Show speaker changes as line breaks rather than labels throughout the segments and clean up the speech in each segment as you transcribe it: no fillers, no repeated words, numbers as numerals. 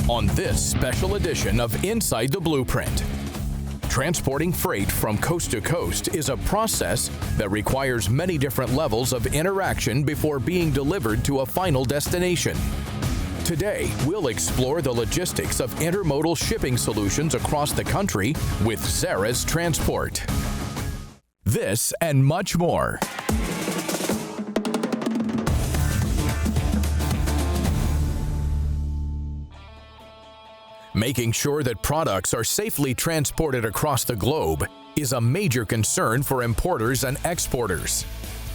on this special edition of Inside the Blueprint. Transporting freight from coast to coast is a process that requires many different levels of interaction before being delivered to a final destination. Today, we'll explore the logistics of intermodal shipping solutions across the country with Zariz Transport. This and much more. Making sure that products are safely transported across the globe is a major concern for importers and exporters.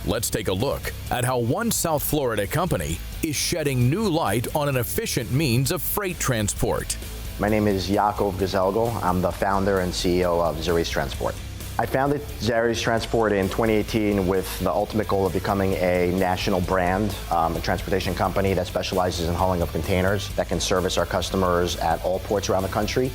Let's take a look at how one South Florida company is shedding new light on an efficient means of freight transport.
My name is Yaakov Gazelgel. I'm the founder and CEO of Zariz Transport. I founded Zariz Transport in 2018 with the ultimate goal of becoming a national brand, a transportation company that specializes in hauling of containers that can service our customers at all ports around the country.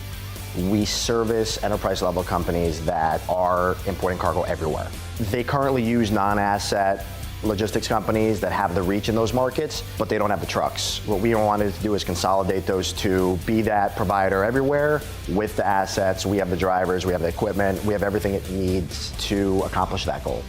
We service enterprise level companies that are importing cargo everywhere. They currently use non-asset logistics companies that have the reach in those markets, but they don't have the trucks. What we wanted to do is consolidate those two, be that provider everywhere with the assets. We have the drivers, we have the equipment, we have everything it needs to accomplish that goal.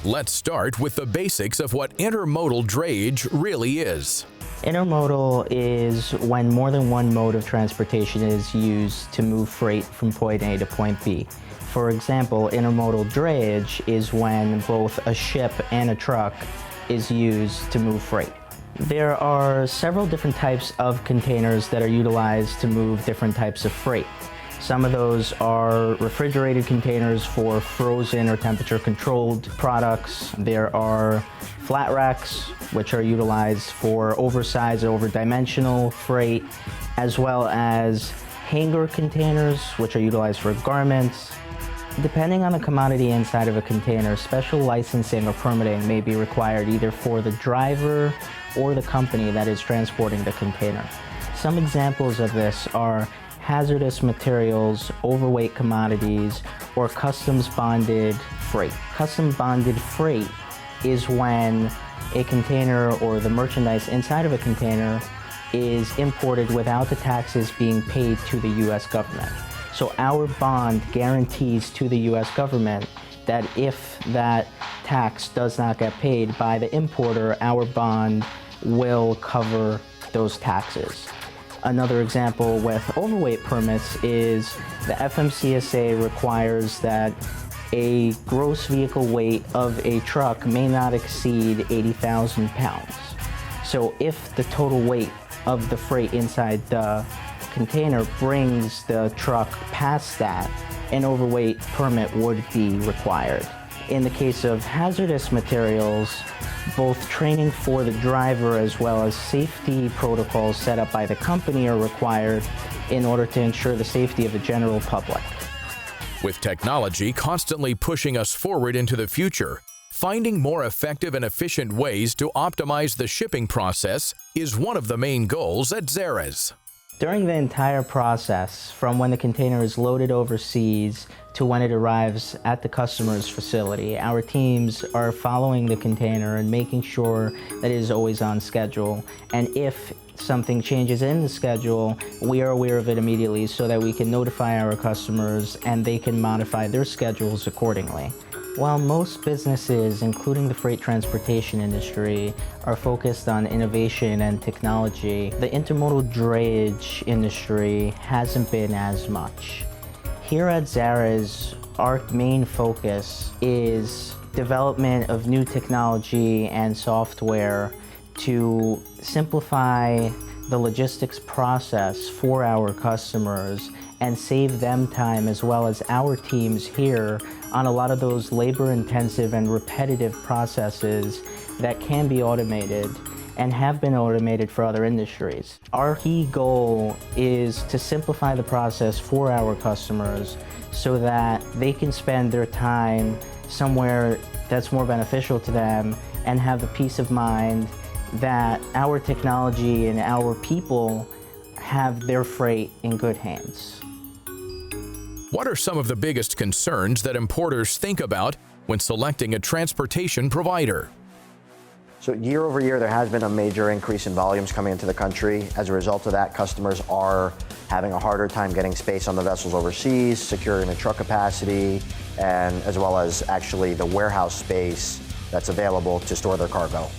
Let's start with the basics of what intermodal drayage really is.
Intermodal is when more than one mode of transportation is used to move freight from point A to point B. For example, intermodal drayage is when both a ship and a truck is used to move freight. There are several different types of containers that are utilized to move different types of freight. Some of those are refrigerated containers for frozen or temperature controlled products. There are flat racks, which are utilized for oversized or overdimensional freight, as well as hanger containers, which are utilized for garments. Depending on the commodity inside of a container, special licensing or permitting may be required either for the driver or the company that is transporting the container. Some examples of this are hazardous materials, overweight commodities, or customs bonded freight. Custom bonded freight is when a container or the merchandise inside of a container is imported without the taxes being paid to the U.S. government. So our bond guarantees to the U.S. government that if that tax does not get paid by the importer, our bond will cover those taxes. Another example with overweight permits is the FMCSA requires that a gross vehicle weight of a truck may not exceed 80,000 pounds. So if the total weight of the freight inside the container brings the truck past that, an overweight permit would be required. In the case of hazardous materials, both training for the driver as well as safety protocols set up by the company are required in order to ensure the safety of the general public.
With technology constantly pushing us forward into the future, finding more effective and efficient ways to optimize the shipping process is one of the main goals at Zariz.
During the entire process, from when the container is loaded overseas to when it arrives at the customer's facility, our teams are following the container and making sure that it is always on schedule. And if something changes in the schedule, we are aware of it immediately so that we can notify our customers and they can modify their schedules accordingly. While most businesses, including the freight transportation industry, are focused on innovation and technology, the intermodal drayage industry hasn't been as much. Here at Zariz, our main focus is development of new technology and software to simplify the logistics process for our customers and save them time as well as our teams here on a lot of those labor-intensive and repetitive processes that can be automated and have been automated for other industries. Our key goal is to simplify the process for our customers so that they can spend their time somewhere that's more beneficial to them and have the peace of mind that our technology and our people have their freight in good hands.
What are some of the biggest concerns that importers think about when selecting a transportation provider?
So year over year, there has been a major increase in volumes coming into the country. As a result of that, customers are having a harder time getting space on the vessels overseas, securing the truck capacity, and as well as actually the warehouse space that's available to store their cargo.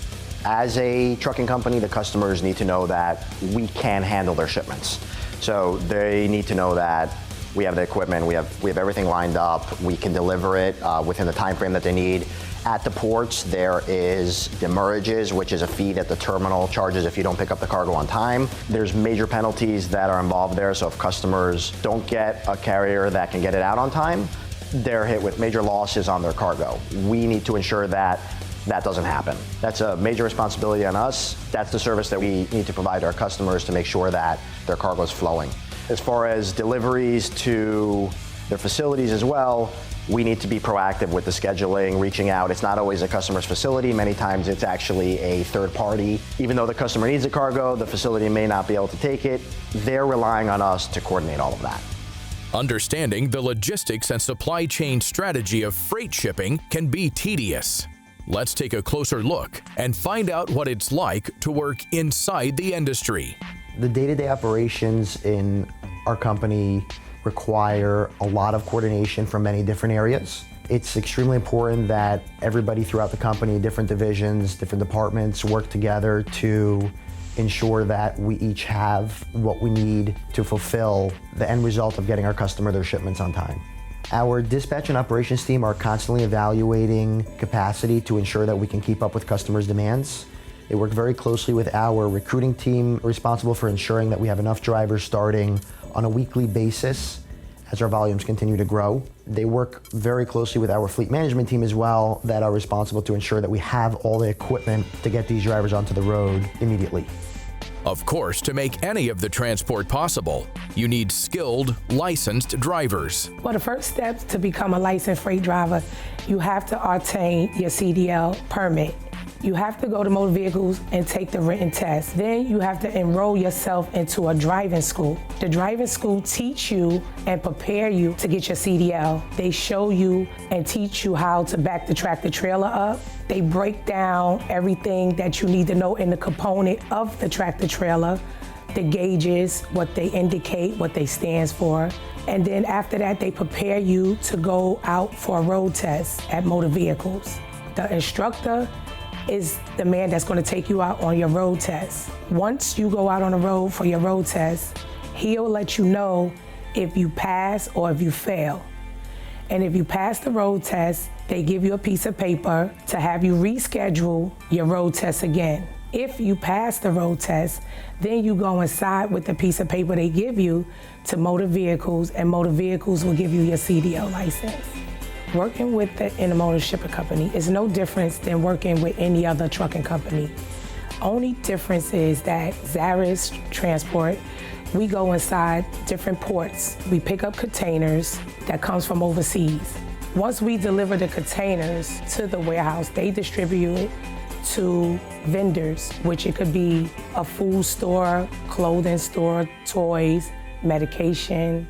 As a trucking company, the customers need to know that we can handle their shipments. So they need to know that we have the equipment, we have everything lined up, we can deliver it within the time frame that they need. At the ports, there is demurrages, which is a fee that the terminal charges if you don't pick up the cargo on time. There's major penalties that are involved there, so if customers don't get a carrier that can get it out on time, they're hit with major losses on their cargo. We need to ensure that that doesn't happen. That's a major responsibility on us. That's the service that we need to provide our customers to make sure that their cargo is flowing. As far as deliveries to their facilities as well, we need to be proactive with the scheduling, reaching out. It's not always a customer's facility. Many times it's actually a third party. Even though the customer needs a cargo, the facility may not be able to take it. They're relying on us to coordinate all of that.
Understanding the logistics and supply chain strategy of freight shipping can be tedious. Let's take a closer look and find out what it's like to work inside the industry.
The day-to-day operations in our company require a lot of coordination from many different areas. It's extremely important that everybody throughout the company, different divisions, different departments work together to ensure that we each have what we need to fulfill the end result of getting our customer their shipments on time. Our dispatch and operations team are constantly evaluating capacity to ensure that we can keep up with customers' demands. They work very closely with our recruiting team responsible for ensuring that we have enough drivers starting on a weekly basis as our volumes continue to grow. They work very closely with our fleet management team as well that are responsible to ensure that we have all the equipment to get these drivers onto the road immediately.
Of course, to make any of the transport possible, you need skilled, licensed drivers.
Well, the first step to become a licensed freight driver, you have to obtain your CDL permit. You have to go to motor vehicles and take the written test. Then you have to enroll yourself into a driving school. The driving school teach you and prepare you to get your CDL. They show you and teach you how to back the tractor trailer up. They break down everything that you need to know in the component of the tractor trailer, the gauges, what they indicate, what they stands for. And then after that, they prepare you to go out for a road test at motor vehicles. The instructor is the man that's going to take you out on your road test. Once you go out on the road for your road test, he'll let you know if you pass or if you fail. And if you pass the road test, they give you a piece of paper to have you reschedule your road test again. If you pass the road test, then you go inside with the piece of paper they give you to motor vehicles, and motor vehicles will give you your CDL license. Working with the Intermodal Shipping Company is no difference than working with any other trucking company. Only difference is that Zariz Transport, we go inside different ports. We pick up containers that comes from overseas. Once we deliver the containers to the warehouse, they distribute it to vendors, which it could be a food store, clothing store, toys, medication.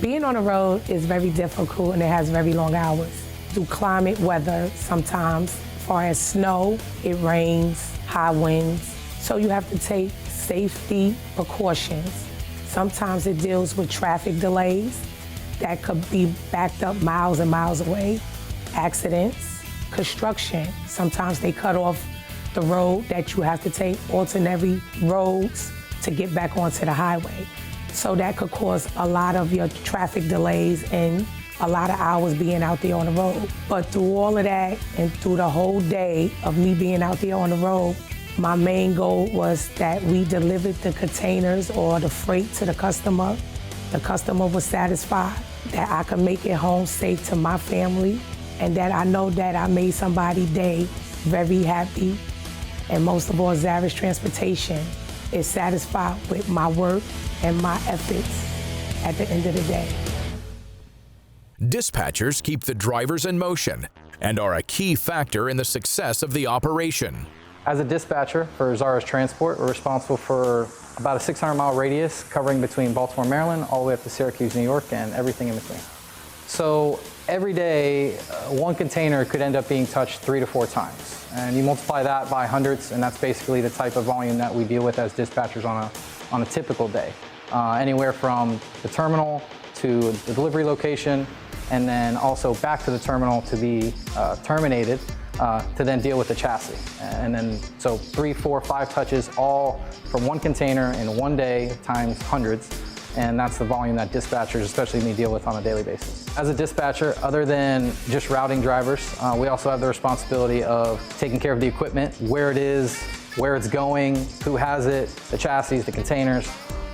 Being on the road is very difficult and it has very long hours. Through climate, weather, sometimes, as far as snow, it rains, high winds. So you have to take safety precautions. Sometimes it deals with traffic delays that could be backed up miles and miles away. Accidents, construction. Sometimes they cut off the road that you have to take alternate roads to get back onto the highway. So that could cause a lot of your traffic delays and a lot of hours being out there on the road. But through all of that and through the whole day of me being out there on the road, my main goal was that we delivered the containers or the freight to the customer. The customer was satisfied, that I could make it home safe to my family, and that I know that I made somebody's day very happy. And most of all, Zariz Transportation is satisfied with my work and my efforts at the end of the day.
Dispatchers keep the drivers in motion and are a key factor in the success of the operation.
As a dispatcher for Zariz Transport, we're responsible for about a 600-mile radius covering between Baltimore, Maryland, all the way up to Syracuse, New York, and everything in between. So Every day, one container could end up being touched 3 to 4 times. And you multiply that by hundreds, and that's basically the type of volume that we deal with as dispatchers on a typical day. Anywhere from the terminal to the delivery location, and then also back to the terminal to be terminated to then deal with the chassis. And then, so 3, 4, 5 touches all from one container in one day times hundreds. And that's the volume that dispatchers, especially me, deal with on a daily basis. As a dispatcher, other than just routing drivers, we also have the responsibility of taking care of the equipment, where it is, where it's going, who has it, the chassis, the containers,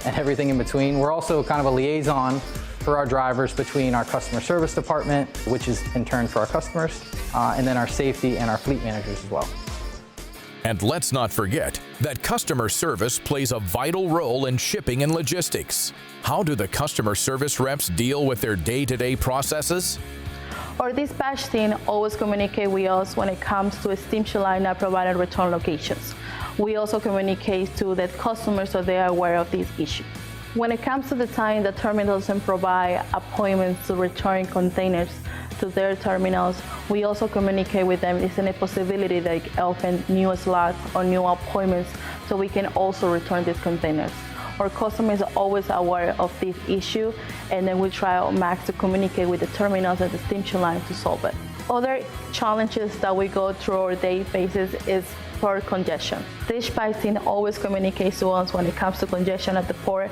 and everything in between. We're also kind of a liaison for our drivers between our customer service department, which is in turn for our customers, and then our safety and our fleet managers as well.
And let's not forget that customer service plays a vital role in shipping and logistics. How do the customer service reps deal with their day-to-day processes?
Our dispatch team always communicate with us when it comes to a steam ship line not provided return locations. We also communicate to the customers so they are aware of this issue. When it comes to the time the terminal doesn't provide appointments to return containers to their terminals, we also communicate with them. It's a possibility they open new slots or new appointments so we can also return these containers. Our customers are always aware of this issue, and then we try our max to communicate with the terminals and the steam ship line to solve it. Other challenges that we go through our daily basis is port congestion. Dispatch team always communicates to us when it comes to congestion at the port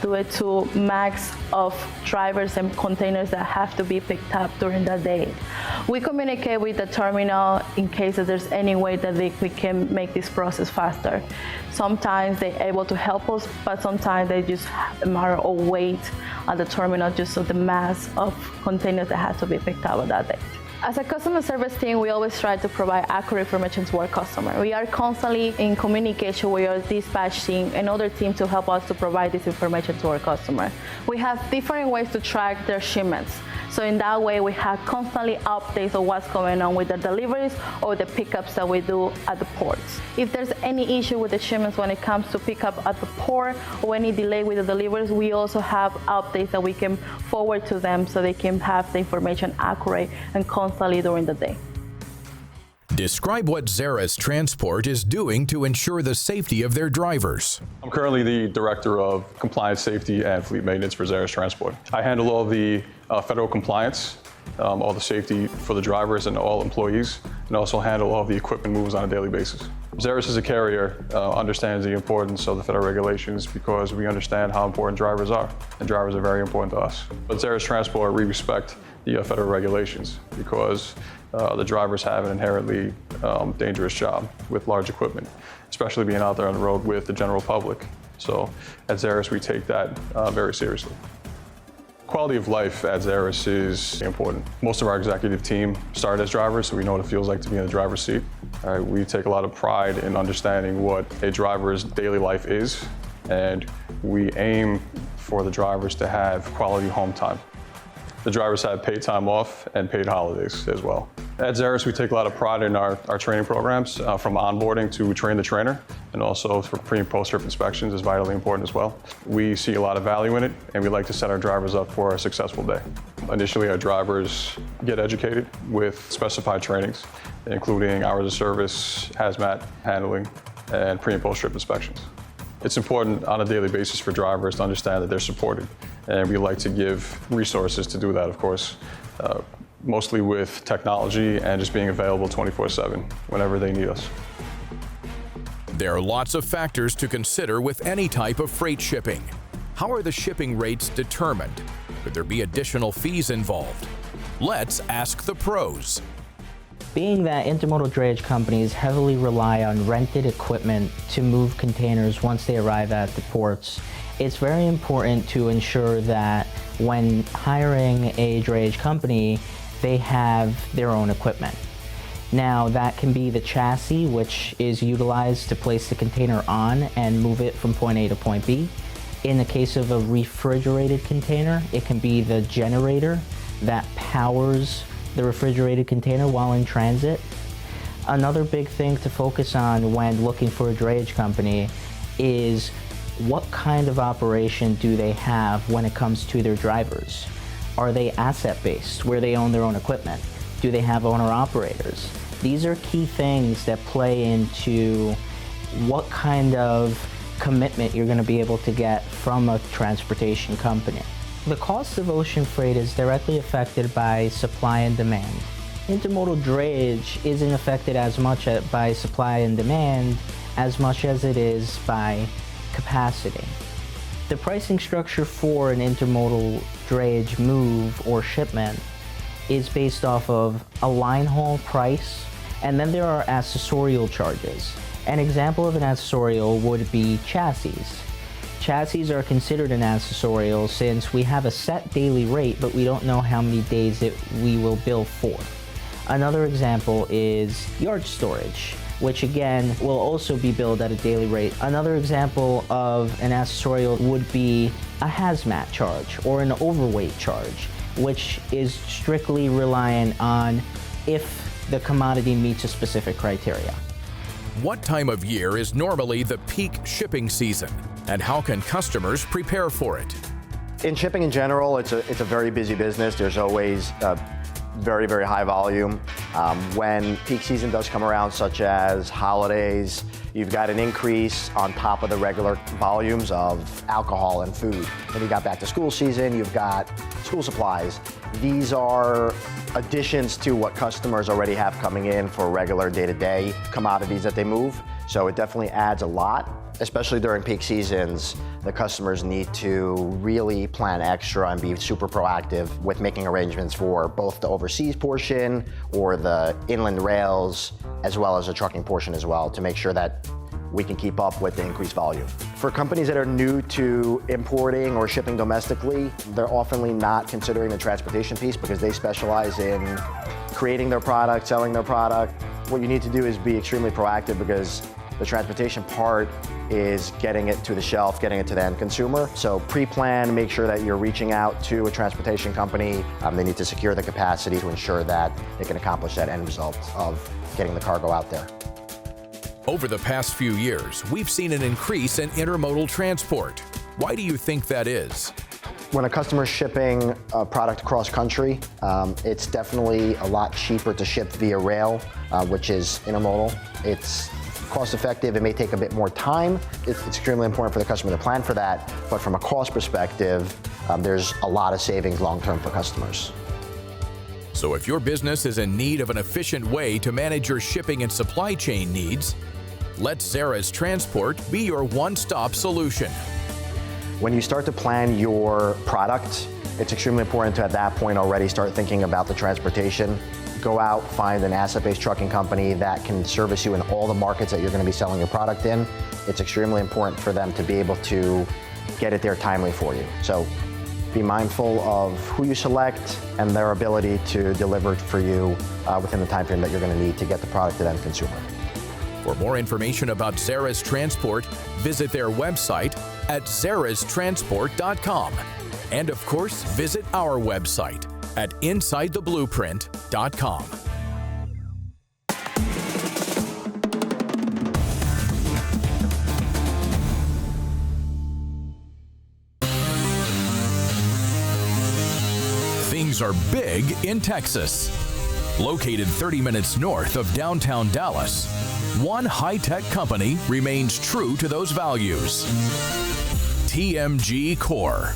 due to max of drivers and containers that have to be picked up during the day. We communicate with the terminal in case that there's any way that we can make this process faster. Sometimes they're able to help us, but sometimes they just have a matter of wait at the terminal just so the mass of containers that have to be picked up on that day. As a customer service team, we always try to provide accurate information to our customer. We are constantly in communication with our dispatch team and other teams to help us to provide this information to our customer. We have different ways to track their shipments. So in that way, we have constantly updates of what's going on with the deliveries or the pickups that we do at the ports. If there's any issue with the shipments when it comes to pickup at the port or any delay with the deliveries, we also have updates that we can forward to them so they can have the information accurate and constantly during the day.
Describe what Zariz Transport is doing to ensure the safety of their drivers.
I'm currently the Director of Compliance, Safety, and Fleet Maintenance for Zariz Transport. I handle all the federal compliance, all the safety for the drivers and all employees, and also handle all the equipment moves on a daily basis. Zariz as a carrier understands the importance of the federal regulations because we understand how important drivers are, and drivers are very important to us. But Zariz Transport, we respect the federal regulations because the drivers have an inherently dangerous job with large equipment, especially being out there on the road with the general public. So at Zariz, we take that very seriously. Quality of life at Zariz is important. Most of our executive team started as drivers, so we know what it feels like to be in the driver's seat. We take a lot of pride in understanding what a driver's daily life is, and we aim for the drivers to have quality home time. The drivers have paid time off and paid holidays as well. At Zariz, we take a lot of pride in our training programs, from onboarding to train the trainer, and also for pre and post-trip inspections is vitally important as well. We see a lot of value in it, and we like to set our drivers up for a successful day. Initially, our drivers get educated with specified trainings, including hours of service, hazmat handling, and pre and post-trip inspections. It's important on a daily basis for drivers to understand that they're supported, and we like to give resources to do that, of course, mostly with technology and just being available 24/7 whenever they need us.
There are lots of factors to consider with any type of freight shipping. How are the shipping rates determined? Could there be additional fees involved? Let's ask the pros.
Being that intermodal drayage companies heavily rely on rented equipment to move containers once they arrive at the ports, it's very important to ensure that when hiring a drayage company, they have their own equipment. Now, that can be the chassis, which is utilized to place the container on and move it from point A to point B. In the case of a refrigerated container, it can be the generator that powers the refrigerated container while in transit. Another big thing to focus on when looking for a drayage company is what kind of operation do they have when it comes to their drivers. Are they asset-based, where they own their own equipment? Do they have owner-operators? These are key things that play into what kind of commitment you're going to be able to get from a transportation company. The cost of ocean freight is directly affected by supply and demand. Intermodal drayage isn't affected as much by supply and demand as much as it is by capacity. The pricing structure for an intermodal drayage move or shipment is based off of a line haul price, and then there are accessorial charges. An example of an accessorial would be chassis. Chassis are considered an accessorial since we have a set daily rate, but we don't know how many days we will bill for. Another example is yard storage, which again will also be billed at a daily rate. Another example of an accessorial would be a hazmat charge or an overweight charge, which is strictly reliant on if the commodity meets a specific criteria.
What time of year is normally the peak shipping season, and how can customers prepare for it?
In shipping in general, it's a very busy business. There's always very, very high volume. When peak season does come around, such as holidays, you've got an increase on top of the regular volumes of alcohol and food. Then you got back to school season, you've got school supplies. These are additions to what customers already have coming in for regular day-to-day commodities that they move. So it definitely adds a lot, especially during peak seasons. The customers need to really plan extra and be super proactive with making arrangements for both the overseas portion or the inland rails, as well as the trucking portion as well, to make sure that we can keep up with the increased volume. For companies that are new to importing or shipping domestically, they're often not considering the transportation piece because they specialize in creating their product, selling their product. What you need to do is be extremely proactive because the transportation part is getting it to the shelf, getting it to the end consumer. So pre-plan, make sure that you're reaching out to a transportation company. They need to secure the capacity to ensure that they can accomplish that end result of getting the cargo out there.
Over the past few years, we've seen an increase in intermodal transport. Why do you think that is?
When a customer's shipping a product across country, it's definitely a lot cheaper to ship via rail, which is intermodal. It's cost effective. It may take a bit more time. It's extremely important for the customer to plan for that, but from a cost perspective, there's a lot of savings long-term for customers.
So if your business is in need of an efficient way to manage your shipping and supply chain needs, let Zariz Transport be your one-stop solution.
When you start to plan your product, it's extremely important to at that point already start thinking about the transportation. Go out, find an asset-based trucking company that can service you in all the markets that you're going to be selling your product in. It's extremely important for them to be able to get it there timely for you. So be mindful of who you select and their ability to deliver it for you within the time frame that you're going to need to get the product to the end consumer.
For more information about Zariz Transport, visit their website at zariztransport.com. And of course, visit our website at insidetheblueprint.com. Things are big in Texas. Located 30 minutes north of downtown Dallas, one high-tech company remains true to those values. TMGcore.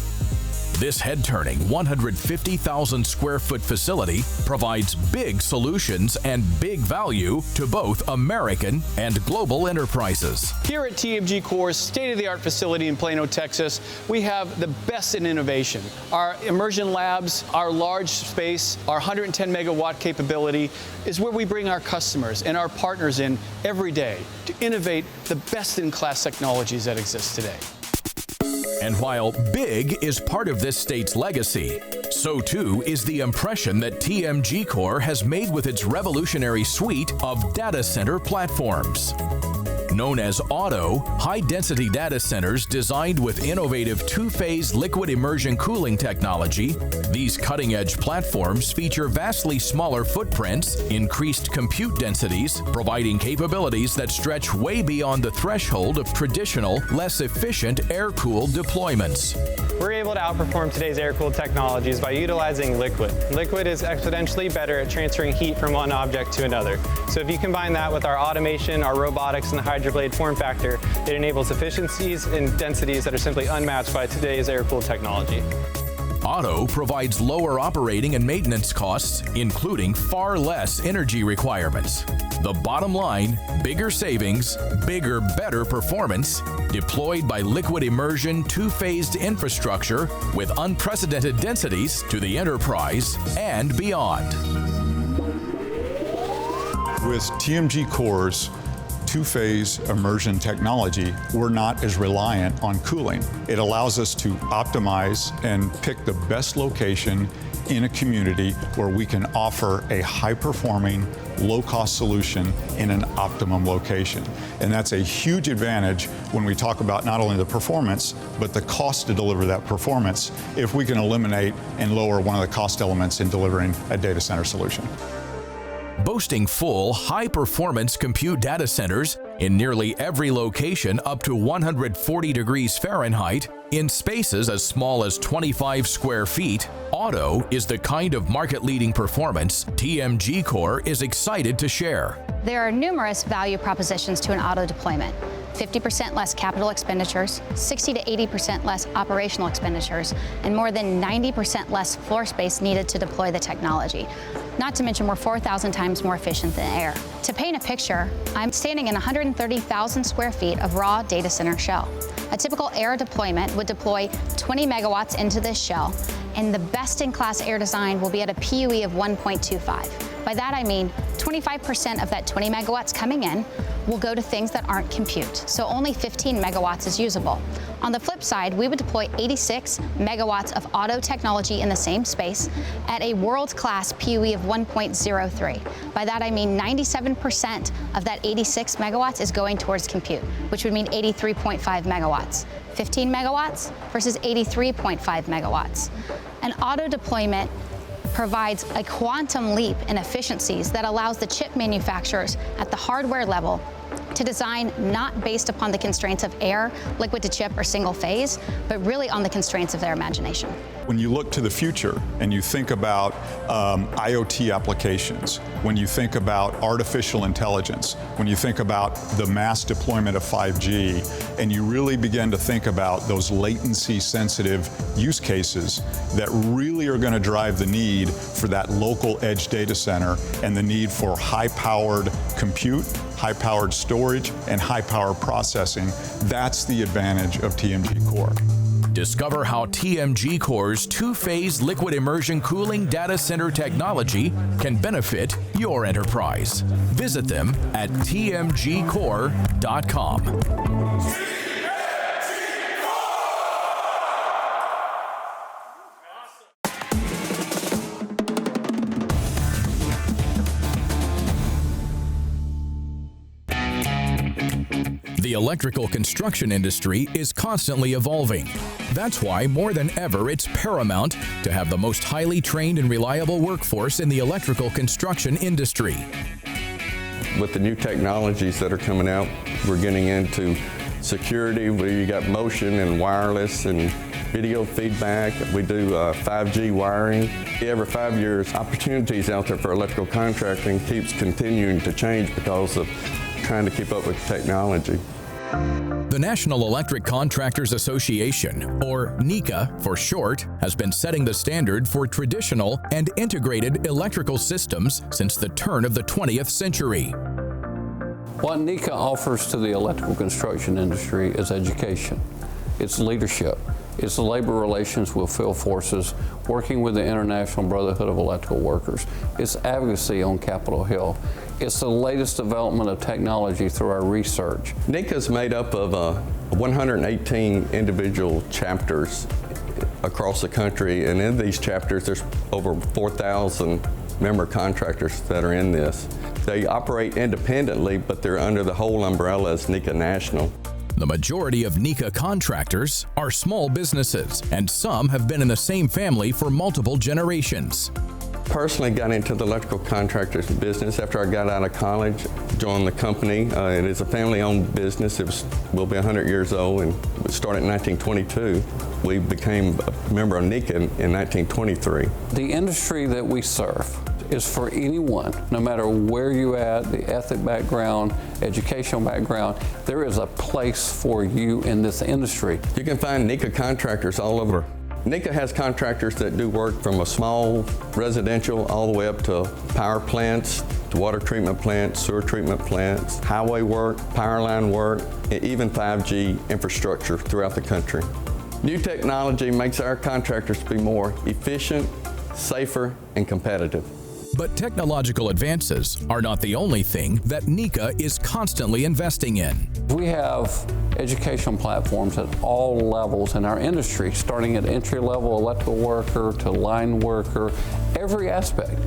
This head-turning 150,000 square foot facility provides big solutions and big value to both American and global enterprises.
Here at TMGcore's state-of-the-art facility in Plano, Texas, we have the best in innovation. Our immersion labs, our large space, our 110 megawatt capability is where we bring our customers and our partners in every day to innovate the best-in-class technologies that exist today.
And while big is part of this state's legacy, so too is the impression that TMGcore has made with its revolutionary suite of data center platforms. Known as Auto, high-density data centers designed with innovative two-phase liquid immersion cooling technology, these cutting-edge platforms feature vastly smaller footprints, increased compute densities, providing capabilities that stretch way beyond the threshold of traditional, less efficient air-cooled deployments.
We're able to outperform today's air-cooled technologies by utilizing liquid. Liquid is exponentially better at transferring heat from one object to another. So if you combine that with our automation, our robotics, and the Hydroblade form factor, it enables efficiencies and densities that are simply unmatched by today's air-cooled technology.
Auto provides lower operating and maintenance costs, including far less energy requirements. The bottom line, bigger savings, bigger, better performance, deployed by liquid immersion two-phased infrastructure with unprecedented densities to the enterprise and beyond.
With TMGcore's two-phase immersion technology, we're not as reliant on cooling. It allows us to optimize and pick the best location in a community where we can offer a high-performing, low-cost solution in an optimum location. And that's a huge advantage when we talk about not only the performance, but the cost to deliver that performance if we can eliminate and lower one of the cost elements in delivering a data center solution.
Boasting full, high-performance compute data centers in nearly every location up to 140 degrees Fahrenheit, in spaces as small as 25 square feet, Auto is the kind of market-leading performance TMGcore is excited to share.
There are numerous value propositions to an Auto deployment. 50% less capital expenditures, 60 to 80% less operational expenditures, and more than 90% less floor space needed to deploy the technology. Not to mention we're 4,000 times more efficient than air. To paint a picture, I'm standing in 130,000 square feet of raw data center shell. A typical air deployment would deploy 20 megawatts into this shell, and the best-in-class air design will be at a PUE of 1.25. By that I mean 25% of that 20 megawatts coming in will go to things that aren't compute, so only 15 megawatts is usable. On the flip side, we would deploy 86 megawatts of Auto technology in the same space at a world-class PUE of 1.03. By that I mean 97% of that 86 megawatts is going towards compute, which would mean 83.5 megawatts. 15 megawatts versus 83.5 megawatts. An Auto deployment provides a quantum leap in efficiencies that allows the chip manufacturers at the hardware level to design not based upon the constraints of air, liquid to chip, or single phase, but really on the constraints of their imagination.
When you look to the future and you think about IoT applications, when you think about artificial intelligence, when you think about the mass deployment of 5G, and you really begin to think about those latency-sensitive use cases that really are going to drive the need for that local edge data center and the need for high-powered compute, high-powered storage, and high-powered processing, that's the advantage of TMGcore.
Discover how TMGcore's two-phase liquid immersion cooling data center technology can benefit your enterprise. Visit them at tmgcore.com. The electrical construction industry is constantly evolving. That's why, more than ever, it's paramount to have the most highly trained and reliable workforce in the electrical construction industry.
With the new technologies that are coming out, we're getting into security, where you got motion and wireless and video feedback. We do 5G wiring. Every 5 years, opportunities out there for electrical contracting keeps continuing to change because of trying to keep up with technology.
The National Electric Contractors Association, or NECA for short, has been setting the standard for traditional and integrated electrical systems since the turn of the 20th century.
What NECA offers to the electrical construction industry is education. It's leadership. It's the labor relations with field forces, working with the International Brotherhood of Electrical Workers. It's advocacy on Capitol Hill. It's the latest development of technology through our research.
NECA is made up of 118 individual chapters across the country, and in these chapters there's over 4,000 member contractors that are in this. They operate independently, but they're under the whole umbrella as NECA National.
The majority of NECA contractors are small businesses, and some have been in the same family for multiple generations.
Personally got into the electrical contractors business after I got out of college, joined the company. It is a family-owned business. Will be 100 years old, and it started in 1922. We became a member of NECA in 1923.
The industry that we serve is for anyone, no matter where you're at, the ethnic background, educational background. There is a place for you in this industry.
You can find NECA contractors all over. NECA has contractors that do work from a small residential all the way up to power plants, to water treatment plants, sewer treatment plants, highway work, power line work, and even 5G infrastructure throughout the country. New technology makes our contractors be more efficient, safer, and competitive.
But technological advances are not the only thing that NECA is constantly investing in.
We have educational platforms at all levels in our industry, starting at entry-level electrical worker to line worker, every aspect.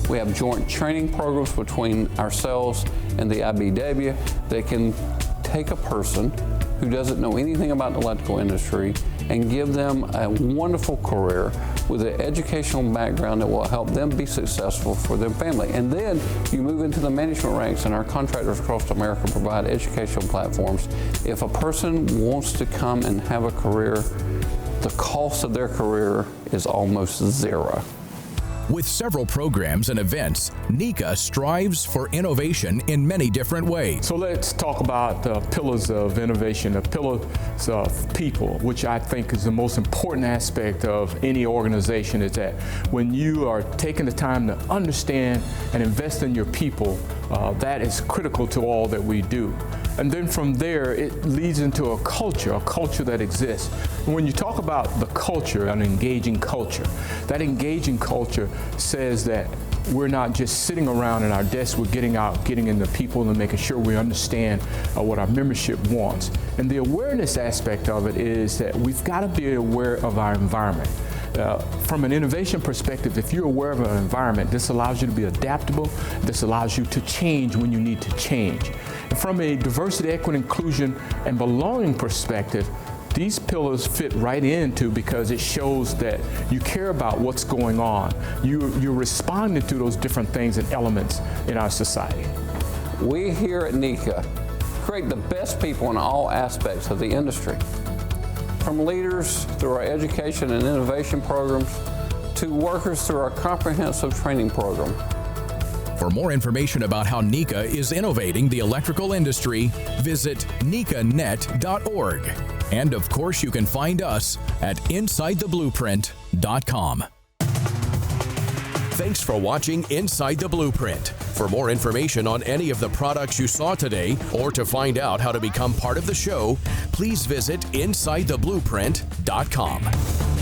We have joint training programs between ourselves and the IBEW that can take a person who doesn't know anything about the electrical industry and give them a wonderful career with an educational background that will help them be successful for their family. And then you move into the management ranks, and our contractors across America provide educational platforms. If a person wants to come and have a career, the cost of their career is almost zero.
With several programs and events, NECA strives for innovation in many different ways.
So let's talk about the pillars of innovation, the pillars of people, which I think is the most important aspect of any organization, is that when you are taking the time to understand and invest in your people, that is critical to all that we do. And then from there, it leads into a culture that exists. And when you talk about the culture, an engaging culture, that engaging culture says that we're not just sitting around at our desk, we're getting out, getting in the people and making sure we understand what our membership wants. And the awareness aspect of it is that we've got to be aware of our environment. From an innovation perspective, if you're aware of an environment, this allows you to be adaptable. This allows you to change when you need to change. And from a diversity, equity, inclusion, and belonging perspective, these pillars fit right into, because it shows that you care about what's going on. You're responding to those different things and elements in our society.
We here at NECA create the best people in all aspects of the industry. From leaders through our education and innovation programs to workers through our comprehensive training program.
For more information about how NECA is innovating the electrical industry, visit NECAnet.org. And of course, you can find us at InsideTheBlueprint.com. Thanks for watching Inside the Blueprint. For more information on any of the products you saw today, or to find out how to become part of the show, please visit InsideTheBlueprint.com.